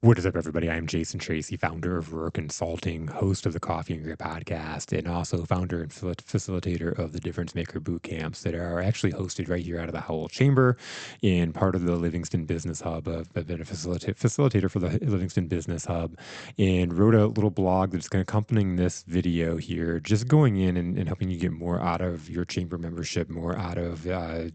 What is up, everybody? I'm Jason Tracy, founder of Roar Consulting, host of the Coffee and Grit podcast, and also founder and facilitator of the Difference Maker boot camps that are actually hosted right here out of the Howell Chamber and part of the Livingston Business Hub. I've been a facilitator for the Livingston Business Hub and wrote a little blog that's kind of accompanying this video here, just going in and helping you get more out of your chamber membership, more out of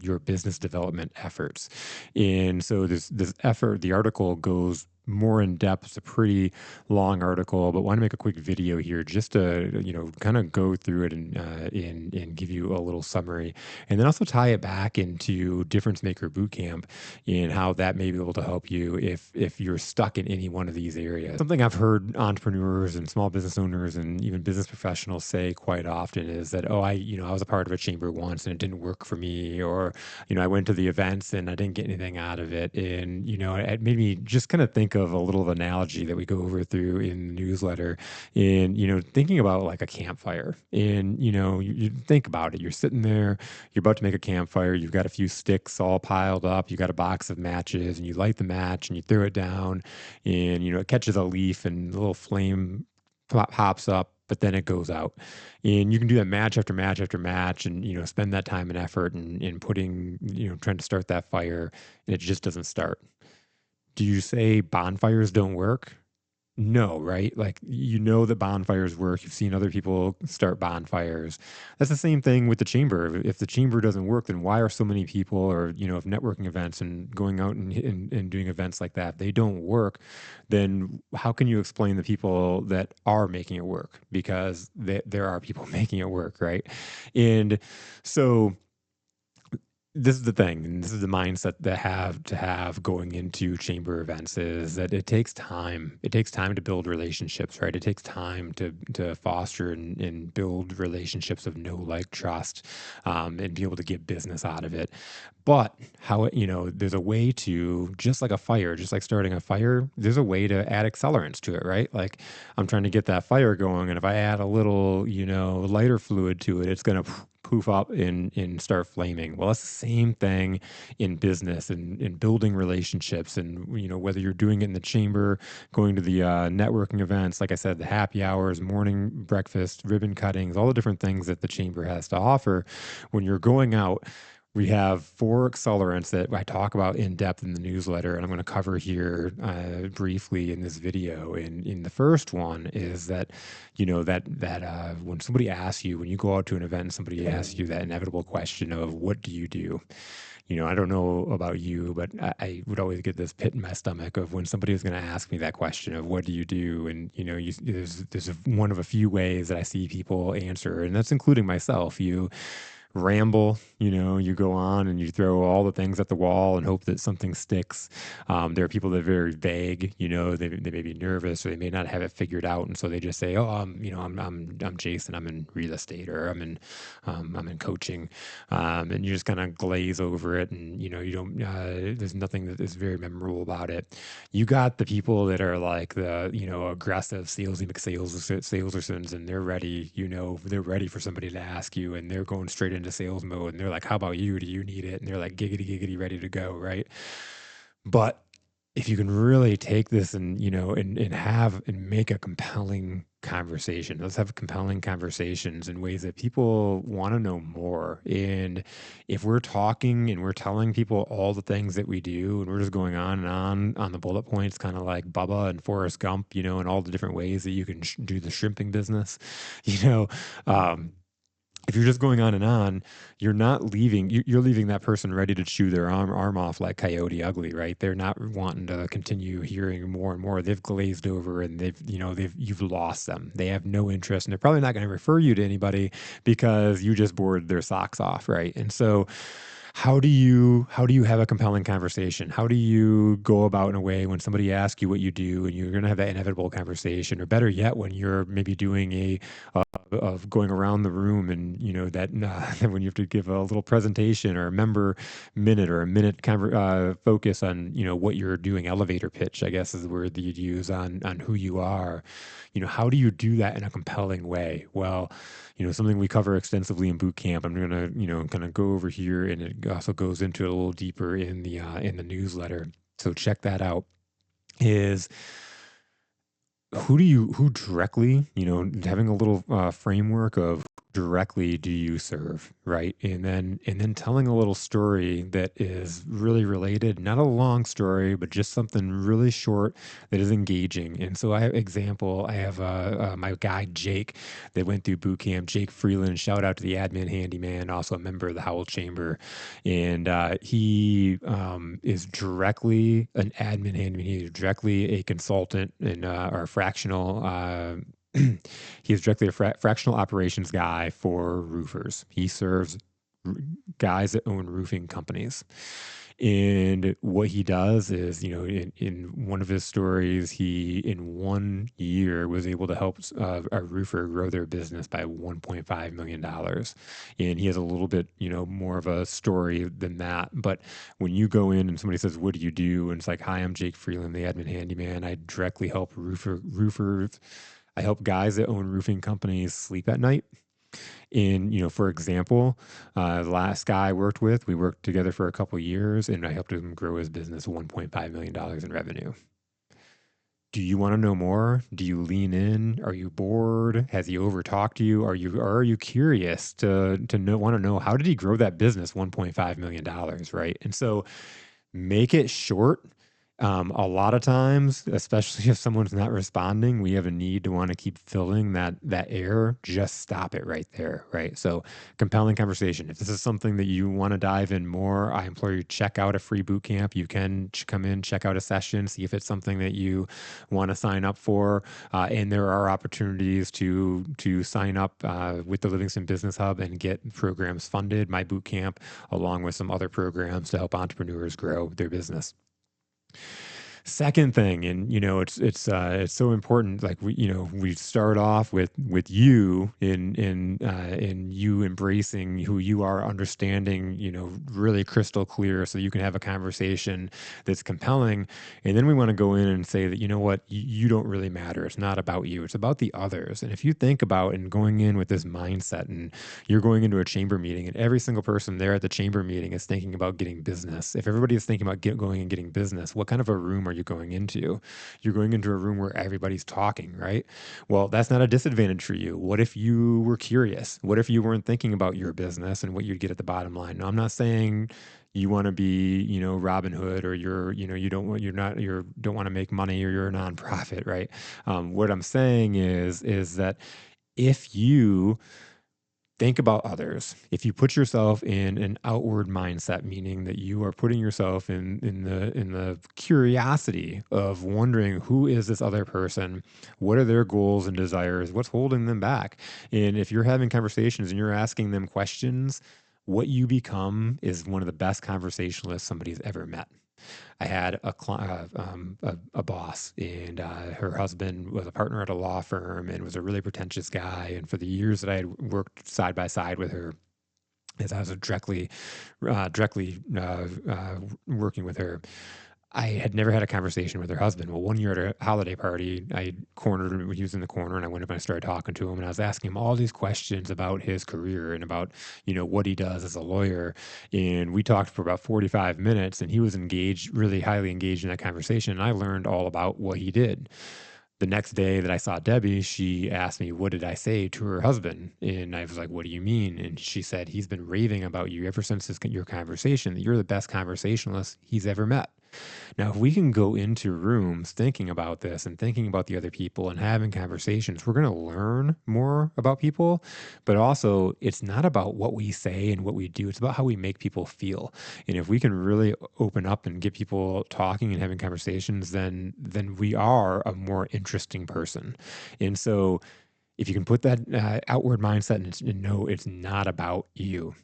your business development efforts. And so this effort, the article goes more in depth. It's a pretty long article, but want to make a quick video here just to kind of go through it and give you a little summary, and then also tie it back into Difference Maker Bootcamp and how that may be able to help you if you're stuck in any one of these areas. Something I've heard entrepreneurs and small business owners and even business professionals say quite often is that, oh, I was a part of a chamber once and it didn't work for me, or I went to the events and I didn't get anything out of it. And, it made me just kind of think of a little analogy that we go over through in the newsletter. And, thinking about like a campfire. And, you think about it. You're sitting there, you're about to make a campfire, you've got a few sticks all piled up, you got a box of matches, and you light the match and you throw it down, and, it catches a leaf and a little flame pops up, but then it goes out. And you can do that match after match after match, and spend that time and effort in putting, trying to start that fire, and it just doesn't start. Do you say bonfires don't work? No, right? Like, that bonfires work. You've seen other people start bonfires. That's the same thing with the chamber. If the chamber doesn't work, then why are so many people, or, if networking events and going out and doing events like that, they don't work, then how can you explain the people that are making it work? Because there are people making it work, right? And so this is the thing, and this is the mindset that have going into chamber events, is that it takes time. It takes time to build relationships, right? It takes time to foster and build relationships of know, like, trust, and be able to get business out of it. But there's a way to, just like a fire, just like starting a fire, there's a way to add accelerants to it, right? Like, I'm trying to get that fire going, and if I add a little, lighter fluid to it, it's gonna poof up and start flaming. Well, that's the same thing in business and in building relationships. And, whether you're doing it in the chamber, going to the networking events, like I said, the happy hours, morning breakfast, ribbon cuttings, all the different things that the chamber has to offer. When you're going out, we have 4 accelerants that I talk about in depth in the newsletter, and I'm going to cover here briefly in this video. And in the first one is that, when somebody asks you, when you go out to an event and somebody asks you that inevitable question of what do you do? I don't know about you, but I would always get this pit in my stomach of when somebody was going to ask me that question of what do you do? And, there's one of a few ways that I see people answer, and that's including myself. You ramble, you go on and you throw all the things at the wall and hope that something sticks. There are people that are very vague, they may be nervous or they may not have it figured out. And so they just say, oh, I'm Jason, I'm in real estate, or I'm in coaching. And you just kind of glaze over it. And, you don't, there's nothing that is very memorable about it. You got the people that are like the, aggressive salesy salespersons, and they're ready, they're ready for somebody to ask you, and they're going straight into sales mode, and they're like, how about you? Do you need it? And they're like giggity, giggity, ready to go. Right. But if you can really take this and, and have and make a compelling conversation, let's have compelling conversations in ways that people want to know more. And if we're talking and we're telling people all the things that we do, and we're just going on the bullet points, kind of like Bubba and Forrest Gump, and all the different ways that you can do the shrimping business, um, if you're just going on and on, you're not leaving. You're leaving that person ready to chew their arm off like Coyote Ugly, right? They're not wanting to continue hearing more and more. They've glazed over, and you've lost them. They have no interest, and they're probably not going to refer you to anybody because you just bored their socks off, right? And so, how do you have a compelling conversation? How do you go about in a way when somebody asks you what you do, and you're going to have that inevitable conversation, or better yet, when you're maybe doing of going around the room, and that when you have to give a little presentation or a member minute or a minute focus on what you're doing, elevator pitch, I guess is the word that you'd use on who you are. How do you do that in a compelling way? Well, something we cover extensively in boot camp. I'm going to, kind of go over here, and it also goes into it a little deeper in the newsletter. So check that out. is who directly, having a little framework of directly do you serve, right? And then telling a little story that is really related, not a long story, but just something really short that is engaging. And so I have my guy Jake that went through boot camp, Jake Freeland. Shout out to the admin handyman, also a member of the Howell Chamber, and he is directly an admin handyman. He's directly a consultant in or a fractional. He is directly a fractional operations guy for roofers. He serves r- guys that own roofing companies. And what he does is, in one of his stories, he in 1 year was able to help a roofer grow their business by $1.5 million. And he has a little bit, more of a story than that. But when you go in and somebody says, "What do you do?" and it's like, "Hi, I'm Jake Freeland, the admin handyman. I directly help roofers. I help guys that own roofing companies sleep at night." For example, the last guy I worked with, we worked together for a couple years, and I helped him grow his business $1.5 million in revenue. Do you want to know more? Do you lean in? Are you bored? Has he overtalked you? Are you curious to want to know how did he grow that business $1.5 million, right? And so make it short. A lot of times, especially if someone's not responding, we have a need to want to keep filling that air. Just stop it right there, right? So, compelling conversation. If this is something that you want to dive in more, I implore you check out a free boot camp. You can come in, check out a session, see if it's something that you want to sign up for. And there are opportunities to sign up with the Livingston Business Hub and get programs funded. My boot camp, along with some other programs to help entrepreneurs grow their business. Second thing, and it's so important. Like we start off with you in you embracing who you are, understanding really crystal clear, so you can have a conversation that's compelling. And then we want to go in and say that what you don't really matter. It's not about you. It's about the others. And if you think about and going in with this mindset, and you're going into a chamber meeting, and every single person there at the chamber meeting is thinking about getting business. If everybody is thinking about going and getting business, what kind of a room are you going into? You're going into a room where everybody's talking, right? Well, that's not a disadvantage for you. What if you were curious? What if you weren't thinking about your business and what you'd get at the bottom line? Now, I'm not saying you want to be, Robin Hood, or you don't want to make money, or you're a nonprofit, right? What I'm saying is that if you think about others, if you put yourself in an outward mindset, meaning that you are putting yourself in the curiosity of wondering, who is this other person, what are their goals and desires, what's holding them back, and if you're having conversations and you're asking them questions, what you become is one of the best conversationalists somebody's ever met. I had a boss, and her husband was a partner at a law firm and was a really pretentious guy. And for the years that I had worked side by side with her, as I was directly working with her, I had never had a conversation with her husband. Well, one year at a holiday party, I cornered him. He was in the corner, and I went up and I started talking to him, and I was asking him all these questions about his career and about, what he does as a lawyer. And we talked for about 45 minutes, and he was engaged, really highly engaged in that conversation. And I learned all about what he did. The next day that I saw Debbie, she asked me, "What did I say to her husband?" And I was like, "What do you mean?" And she said, "He's been raving about you ever since your conversation, that you're the best conversationalist he's ever met." Now, if we can go into rooms thinking about this and thinking about the other people and having conversations, we're going to learn more about people. But also, it's not about what we say and what we do, it's about how we make people feel. And if we can really open up and get people talking and having conversations, then we are a more interesting person. And so, if you can put that outward mindset and know it's not about you.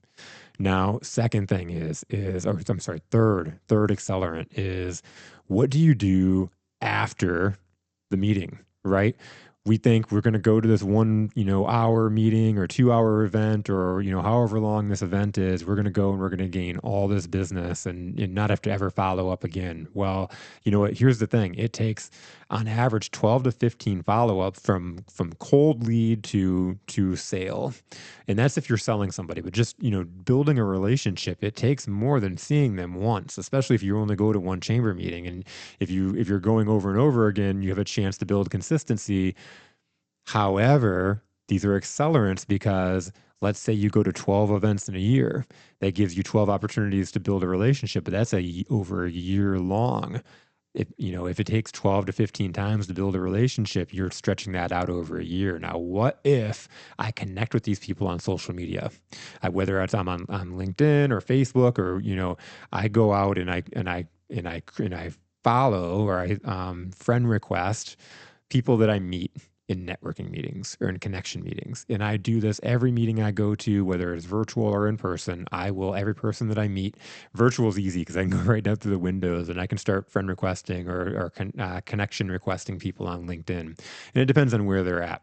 Now, second thing or I'm sorry, third accelerant is, what do you do after the meeting, right? we think we're going to go to this one, hour meeting or 2 hour event or, however long this event is. We're going to go and we're going to gain all this business and not have to ever follow up again. Well, you know what? Here's the thing. It takes on average 12 to 15 follow up from cold lead to sale. And that's if you're selling somebody, but just, building a relationship, it takes more than seeing them once, especially if you only go to one chamber meeting. And if you're going over and over again, you have a chance to build consistency. However, these are accelerants because let's say you go to 12 events in a year. That gives you 12 opportunities to build a relationship, but that's over a year long. If it takes 12 to 15 times to build a relationship, you're stretching that out over a year. Now, what if I connect with these people on social media? Whether it's I'm on LinkedIn or Facebook, or I go out and I follow, or I friend request people that I meet in networking meetings or in connection meetings. And I do this every meeting I go to, whether it's virtual or in person. I will, every person that I meet, virtual is easy because I can go right down through the windows and I can start friend requesting or connection requesting people on LinkedIn. And it depends on where they're at.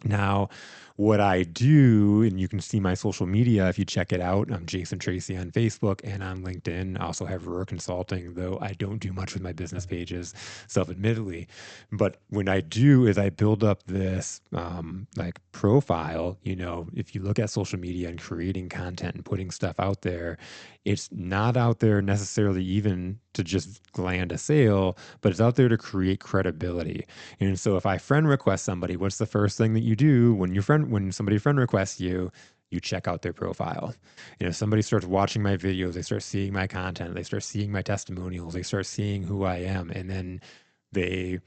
Now, what I do, and you can see my social media if you check it out. I'm Jason Tracy on Facebook and on LinkedIn. I also have Ruhr Consulting, though I don't do much with my business pages, self-admittedly. But when I do is I build up this like profile. If you look at social media and creating content and putting stuff out there, it's not out there necessarily even to just land a sale, but it's out there to create credibility. And so if I friend request somebody, what's the first thing that you do when somebody friend requests you? You check out their profile. Somebody starts watching my videos, they start seeing my content, they start seeing my testimonials, they start seeing who I am, and then they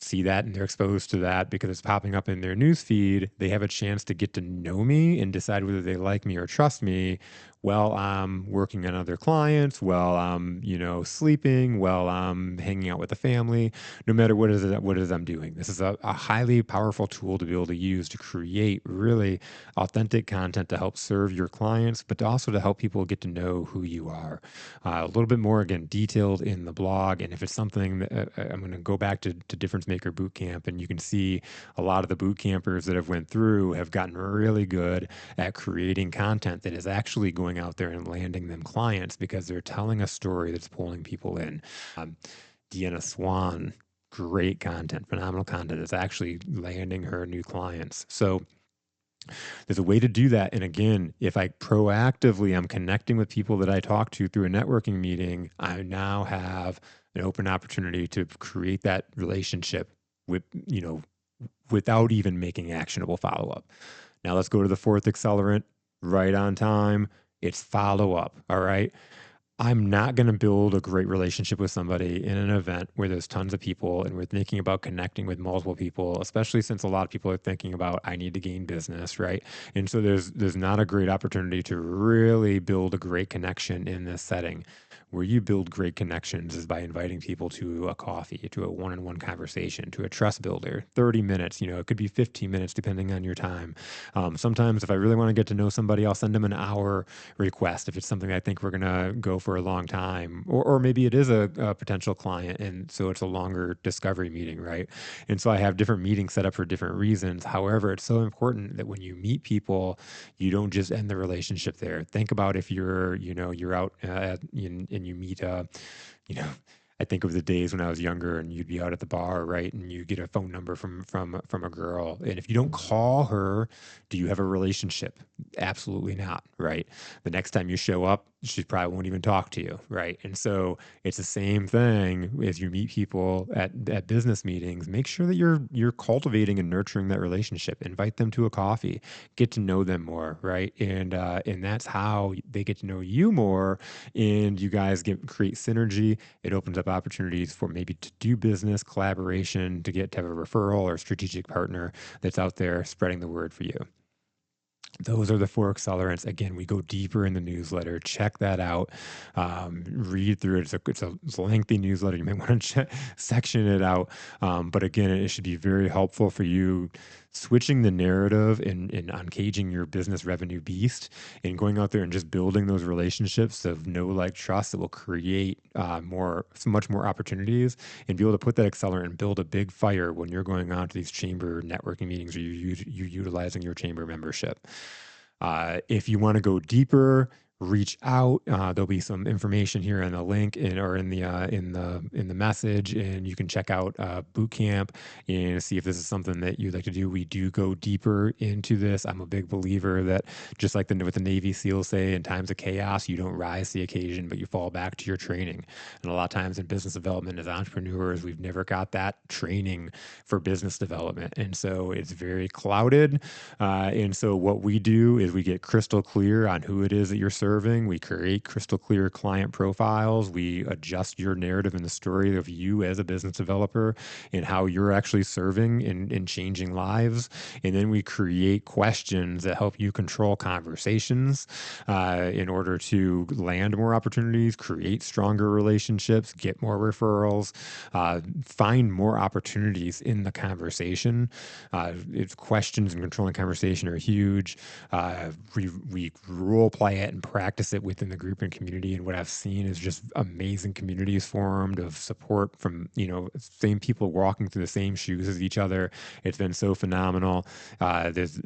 see that and they're exposed to that because it's popping up in their news feed. They have a chance to get to know me and decide whether they like me or trust me while I'm working on other clients, while I'm, sleeping, while I'm hanging out with the family, no matter what it is I'm doing. This is a highly powerful tool to be able to use to create really authentic content to help serve your clients, but also to help people get to know who you are. A little bit more, again, detailed in the blog. And if it's something that I'm going to go back to Difference Maker Bootcamp, and you can see a lot of the boot campers that have went through have gotten really good at creating content that is actually going out there and landing them clients because they're telling a story that's pulling people in. Deanna Swan, great content, phenomenal content, is actually landing her new clients. So there's a way to do that. And again, if I proactively am connecting with people that I talk to through a networking meeting, I now have an open opportunity to create that relationship with, without even making actionable follow up. Now let's go to the fourth accelerant, right on time. It's follow up. All right. I'm not going to build a great relationship with somebody in an event where there's tons of people and we're thinking about connecting with multiple people, especially since a lot of people are thinking about, I need to gain business, right? And so there's not a great opportunity to really build a great connection in this setting. Where you build great connections is by inviting people to a coffee, to a one-on-one conversation, to a trust builder. 30 minutes, it could be 15 minutes depending on your time. Sometimes if I really want to get to know somebody, I'll send them an hour request if it's something I think we're going to go for a long time, or maybe it is a potential client. And so it's a longer discovery meeting, right? And so I have different meetings set up for different reasons. However, it's so important that when you meet people, you don't just end the relationship there. Think about if you're out and you meet, you know, I think of the days when I was younger and you'd be out at the bar, right? And you get a phone number from a girl. And if you don't call her, do you have a relationship? Absolutely not, right? The next time you show up, she probably won't even talk to you, right? And so it's the same thing as you meet people at business meetings. Make sure that you're cultivating and nurturing that relationship. Invite them to a coffee, get to know them more, right? And that's how they get to know you more, and you guys create synergy. It opens up opportunities for maybe to do business collaboration, to have a referral or strategic partner that's out there spreading the word for you. Those are the four accelerants. Again, we go deeper in the newsletter. Check that out. Read through it. It's a lengthy newsletter. You may want to section it out. But again, it should be very helpful for you switching the narrative and uncaging your business revenue beast and going out there and just building those relationships of know, like, trust that will create so much more opportunities and be able to put that accelerant and build a big fire when you're going on to these chamber networking meetings or you're utilizing your chamber membership. If you want to go deeper, reach out. There'll be some information here in the link or in the message, and you can check out boot camp and see if this is something that you'd like to do. We do go deeper into this. I'm a big believer that just like what the Navy SEALs say, in times of chaos, you don't rise to the occasion, but you fall back to your training. And a lot of times in business development, as entrepreneurs, we've never got that training for business development, and so it's very clouded. And so what we do is we get crystal clear on who it is that you're serving. We create crystal clear client profiles. We adjust your narrative and the story of you as a business developer and how you're actually serving and changing lives. And then we create questions that help you control conversations in order to land more opportunities, create stronger relationships, get more referrals, find more opportunities in the conversation. It's questions and controlling conversation are huge. We role play it and practice it within the group and community. And what I've seen is just amazing communities formed of support from, same people walking through the same shoes as each other. It's been so phenomenal. There's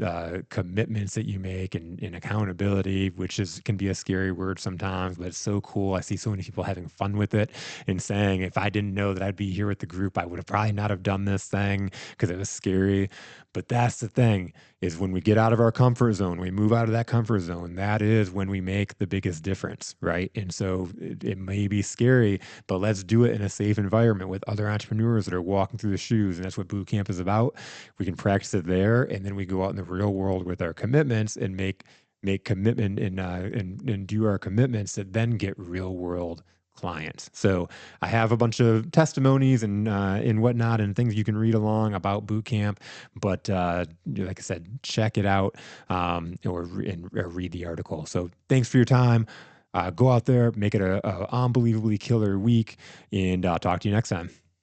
commitments that you make and accountability, which can be a scary word sometimes, but it's so cool. I see so many people having fun with it and saying, if I didn't know that I'd be here with the group, I would have probably not have done this thing because it was scary. But that's the thing, is when we get out of our comfort zone, we move out of that comfort zone, that is when we make the biggest difference, right? And so it may be scary, but let's do it in a safe environment with other entrepreneurs that are walking through the shoes. And that's what boot camp is about. We can practice it there, and then we go out in the real world with our commitments and make commitment and do our commitments that then get real world clients. So I have a bunch of testimonies and whatnot and things you can read along about boot camp. But like I said, check it out or read the article. So thanks for your time. Go out there, make it a unbelievably killer week, and I'll talk to you next time.